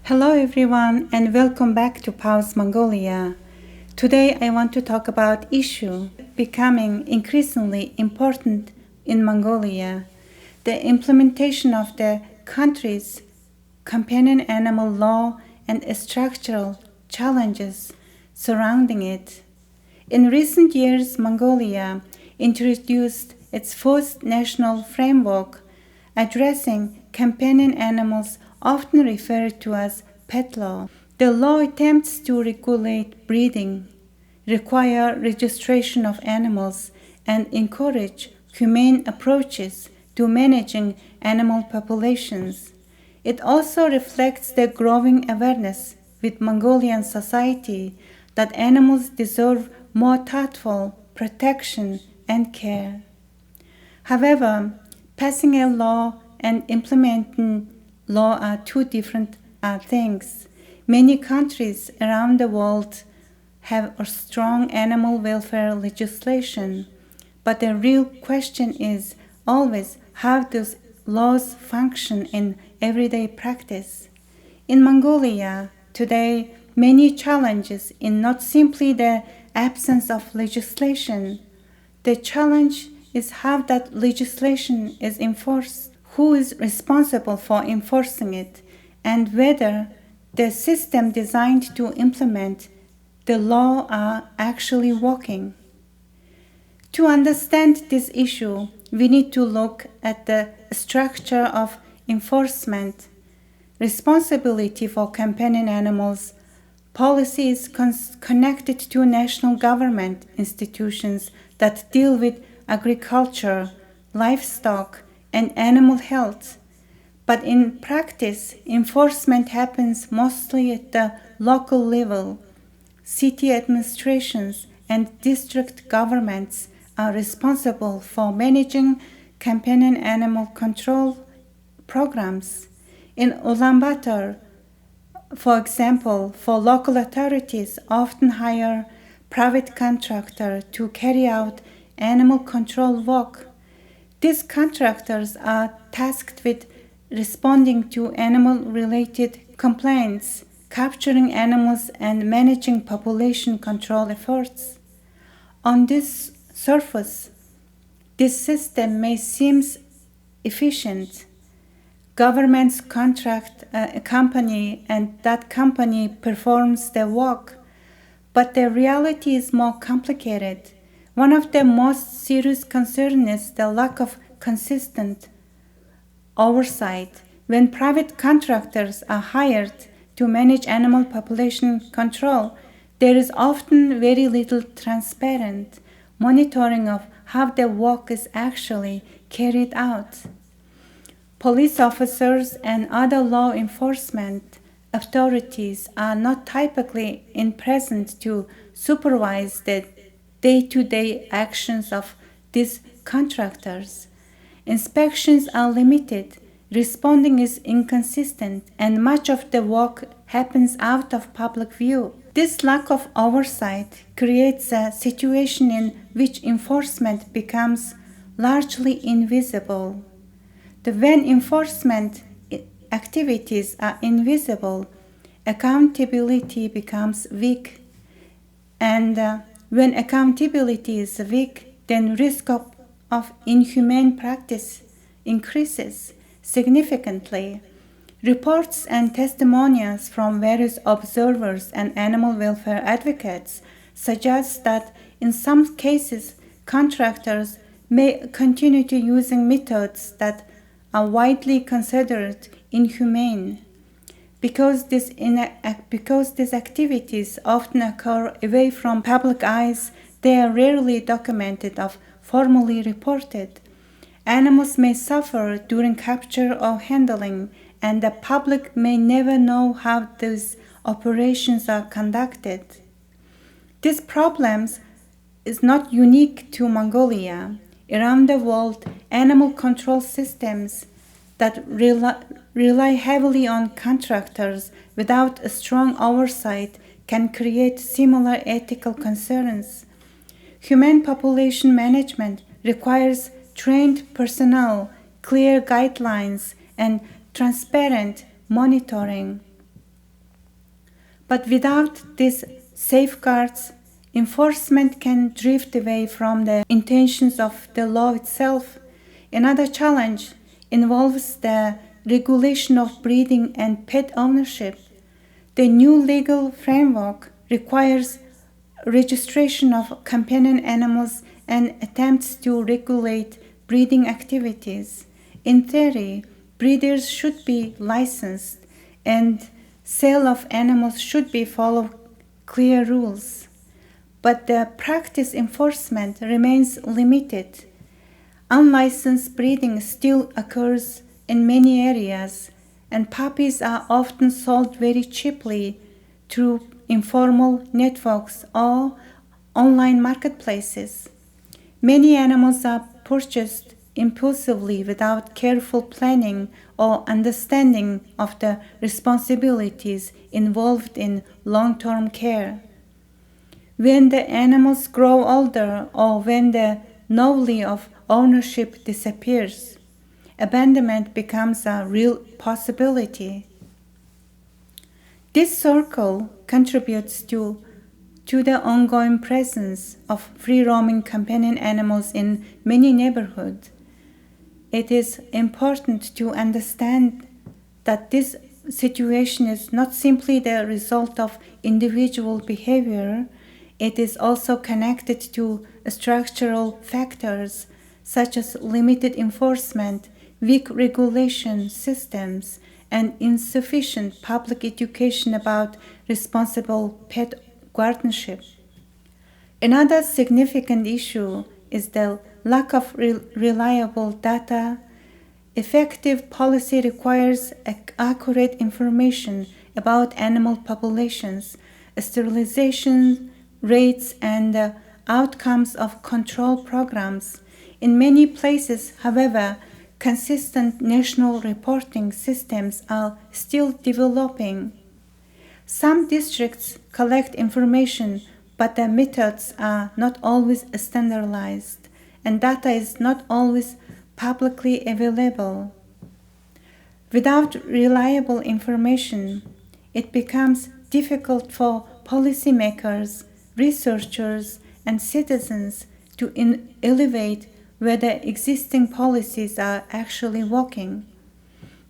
Hello everyone and welcome back to Pause Mongolia. Today I want to talk about issue becoming increasingly important in Mongolia, the implementation of the country's companion animal law and structural challenges surrounding it. In recent years, Mongolia introduced its first national framework addressing companion animals, often referred to as pet law. The law attempts to regulate breeding, require registration of animals, and encourage humane approaches to managing animal populations. It also reflects the growing awareness with Mongolian society that animals deserve more thoughtful protection and care. However, passing a law and implementing law are two different things. Many countries around the world have a strong animal welfare legislation, but the real question is always how those laws function in everyday practice. In Mongolia, today, many challenges in not simply the absence of legislation. The challenge is how that legislation is enforced, who is responsible for enforcing it, and whether the system designed to implement the law are actually working. To understand this issue, we need to look at the structure of enforcement, responsibility for companion animals, policies connected to national government institutions that deal with agriculture, livestock, and animal health. But in practice, enforcement happens mostly at the local level. City administrations and district governments are responsible for managing companion animal control programs. In Ulaanbaatar, for example, local authorities often hire private contractors to carry out animal control work. These contractors are tasked with responding to animal-related complaints, capturing animals, and managing population control efforts. On this surface, this system may seem efficient. Governments contract a company and that company performs the work, but the reality is more complicated. One of the most serious concerns is the lack of consistent oversight. When private contractors are hired to manage animal population control, there is often very little transparent monitoring of how the work is actually carried out. Police officers and other law enforcement authorities are not typically present to supervise the day-to-day actions of these contractors. Inspections are limited, responding is inconsistent, and much of the work happens out of public view. This lack of oversight creates a situation in which enforcement becomes largely invisible. When enforcement activities are invisible, accountability becomes weak. And when accountability is weak, then risk of inhumane practice increases significantly. Reports and testimonials from various observers and animal welfare advocates suggest that in some cases, contractors may continue to using methods that are widely considered inhumane. Because these activities often occur away from public eyes, they are rarely documented or formally reported. Animals may suffer during capture or handling, and the public may never know how these operations are conducted. This problem is not unique to Mongolia. Around the world, animal control systems that rely heavily on contractors without a strong oversight can create similar ethical concerns. Humane population management requires trained personnel, clear guidelines, and transparent monitoring. But without these safeguards, enforcement can drift away from the intentions of the law itself. Another challenge involves the regulation of breeding and pet ownership. The new legal framework requires registration of companion animals and attempts to regulate breeding activities. In theory, breeders should be licensed and sale of animals should be follow clear rules. But the practice enforcement remains limited. Unlicensed breeding still occurs in many areas, and puppies are often sold very cheaply through informal networks or online marketplaces. Many animals are purchased impulsively without careful planning or understanding of the responsibilities involved in long-term care. When the animals grow older or when the novelty of ownership disappears, abandonment becomes a real possibility. This circle contributes to the ongoing presence of free-roaming companion animals in many neighborhoods. It is important to understand that this situation is not simply the result of individual behavior, it is also connected to structural factors such as limited enforcement, weak regulation systems, and insufficient public education about responsible pet guardianship. Another significant issue is the lack of reliable data. Effective policy requires accurate information about animal populations, sterilization rates, and the outcomes of control programs. In many places, however, consistent national reporting systems are still developing. Some districts collect information, but the methods are not always standardized, and data is not always publicly available. Without reliable information, it becomes difficult for policymakers, researchers, and citizens to evaluate whether existing policies are actually working.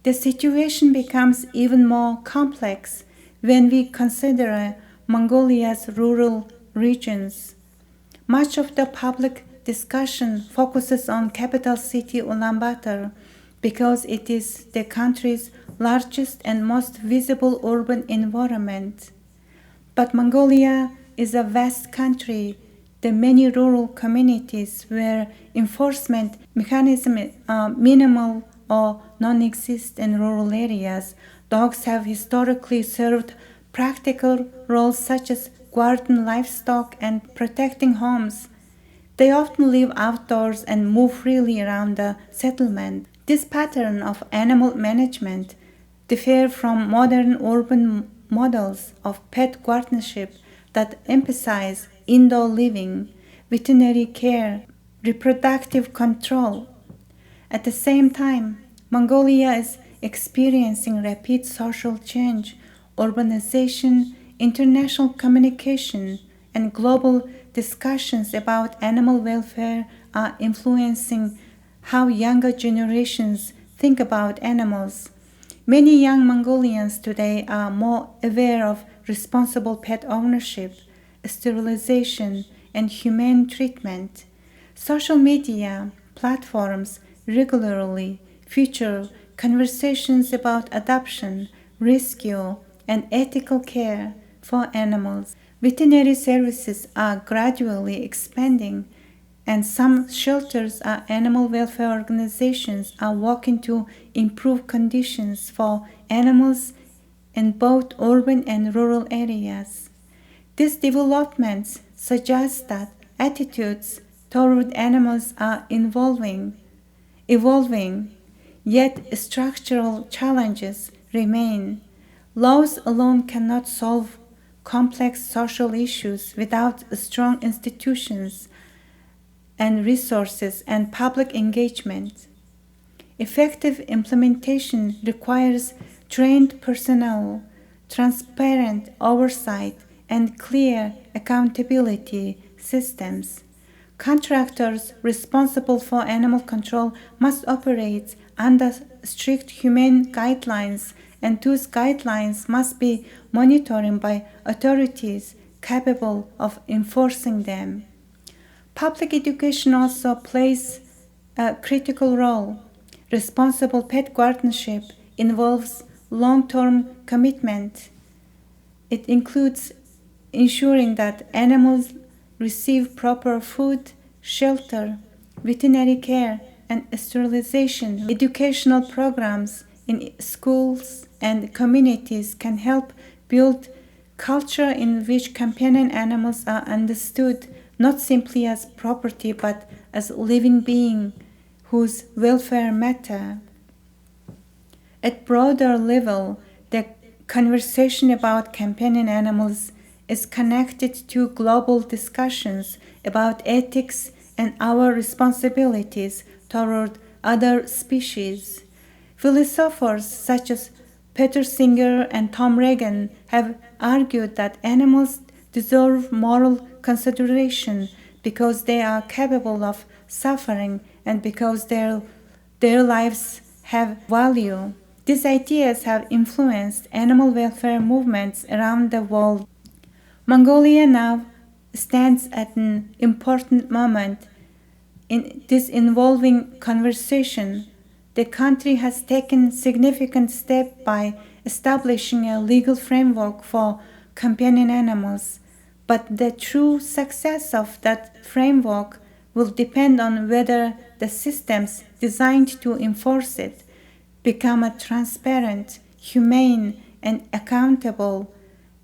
The situation becomes even more complex when we consider Mongolia's rural regions. Much of the public discussion focuses on capital city Ulaanbaatar because it is the country's largest and most visible urban environment. But Mongolia is a vast country. The many rural communities where enforcement mechanisms are minimal or non-exist in rural areas, dogs have historically served practical roles such as guarding livestock and protecting homes. They often live outdoors and move freely around the settlement. This pattern of animal management differs from modern urban models of pet guardianship that emphasize indoor living, veterinary care, reproductive control. At the same time, Mongolia is experiencing rapid social change, urbanization, international communication, and global discussions about animal welfare are influencing how younger generations think about animals. Many young Mongolians today are more aware of responsible pet ownership, sterilization, and humane treatment. Social media platforms regularly feature conversations about adoption, rescue, and ethical care for animals. Veterinary services are gradually expanding, and some shelters or animal welfare organizations are working to improve conditions for animals in both urban and rural areas. These developments suggest that attitudes toward animals are evolving, yet structural challenges remain. Laws alone cannot solve complex social issues without strong institutions and resources and public engagement. Effective implementation requires trained personnel, transparent oversight, and clear accountability systems. Contractors responsible for animal control must operate under strict humane guidelines, and those guidelines must be monitored by authorities capable of enforcing them. Public education also plays a critical role. Responsible pet guardianship involves long-term commitment. It includes ensuring that animals receive proper food, shelter, veterinary care, and sterilization. Educational programs in schools and communities can help build culture in which companion animals are understood not simply as property but as living beings whose welfare matters. At broader level, the conversation about companion animals is connected to global discussions about ethics and our responsibilities toward other species. Philosophers such as Peter Singer and Tom Regan have argued that animals deserve moral consideration because they are capable of suffering and because their lives have value. These ideas have influenced animal welfare movements around the world. Mongolia now stands at an important moment in this involving conversation. The country has taken significant steps by establishing a legal framework for companion animals, but the true success of that framework will depend on whether the systems designed to enforce it become a transparent, humane, and accountable.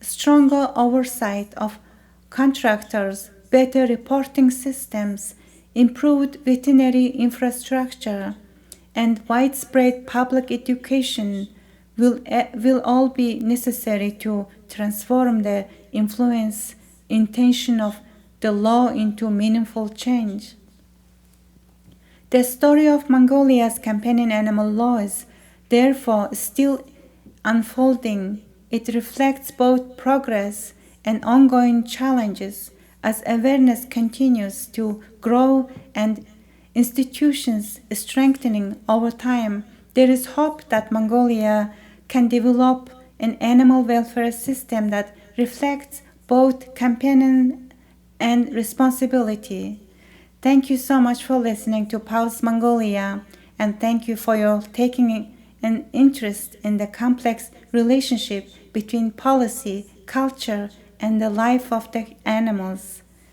Stronger oversight of contractors, better reporting systems, improved veterinary infrastructure, and widespread public education will all be necessary to transform the influence intention of the law into meaningful change. The story of Mongolia's companion animal law is therefore still unfolding. It reflects both progress and ongoing challenges as awareness continues to grow and institutions strengthening over time. There is hope that Mongolia can develop an animal welfare system that reflects both companion and responsibility. Thank you so much for listening to Pause Mongolia, and thank you for your taking an interest in the complex relationship between policy, culture, and the life of the animals.